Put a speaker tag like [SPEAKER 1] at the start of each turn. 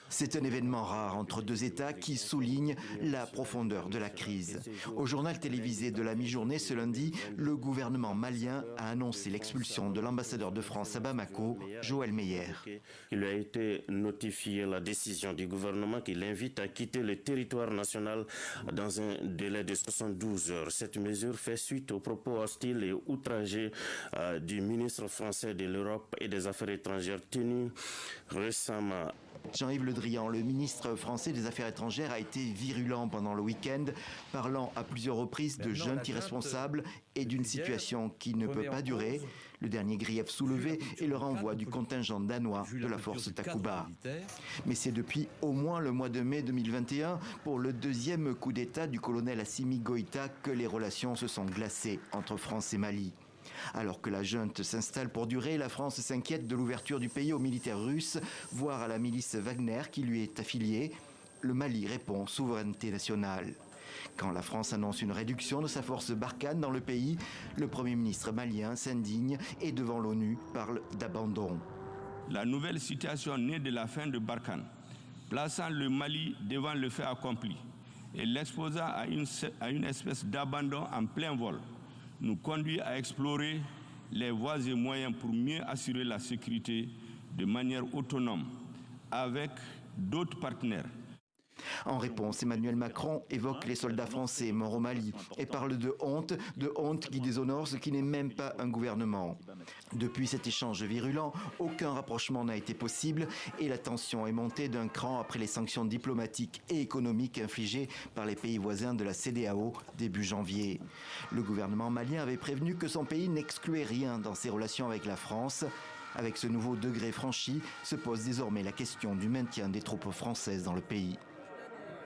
[SPEAKER 1] C'est un événement rare entre deux États qui souligne la profondeur de la crise. Au journal télévisé de la mi-journée ce lundi, le gouvernement malien a annoncé l'expulsion de l'ambassadeur de France à Bamako, Joël Meyer.
[SPEAKER 2] Il lui a été notifié la décision du gouvernement qui l'invite à quitter le territoire national dans un délai de 72 heures. Cette mesure fait suite aux propos hostiles et outragés du ministre français de l'Europe et des Affaires étrangères tenus récemment.
[SPEAKER 1] Jean-Yves Le Drian, le ministre français des Affaires étrangères, a été virulent pendant le week-end, parlant à plusieurs reprises de juntes irresponsables et d'une situation qui ne peut pas durer. Le dernier grief soulevé est le renvoi du contingent danois de la force Takuba. Mais c'est depuis au moins le mois de mai 2021, pour le deuxième coup d'État du colonel Assimi Goïta, que les relations se sont glacées entre France et Mali. Alors que la junte s'installe pour durer, la France s'inquiète de l'ouverture du pays aux militaires russes, voire à la milice Wagner qui lui est affiliée. Le Mali répond souveraineté nationale. Quand la France annonce une réduction de sa force Barkhane dans le pays, le Premier ministre malien s'indigne et devant l'ONU parle d'abandon.
[SPEAKER 3] La nouvelle situation née de la fin de Barkhane, plaçant le Mali devant le fait accompli et l'exposant à une espèce d'abandon en plein vol, nous conduit à explorer les voies et moyens pour mieux assurer la sécurité de manière autonome avec d'autres partenaires.
[SPEAKER 1] En réponse, Emmanuel Macron évoque les soldats français morts au Mali et parle de honte qui déshonore ce qui n'est même pas un gouvernement. Depuis cet échange virulent, aucun rapprochement n'a été possible et la tension est montée d'un cran après les sanctions diplomatiques et économiques infligées par les pays voisins de la CEDEAO début janvier. Le gouvernement malien avait prévenu que son pays n'excluait rien dans ses relations avec la France. Avec ce nouveau degré franchi, se pose désormais la question du maintien des troupes françaises dans le pays.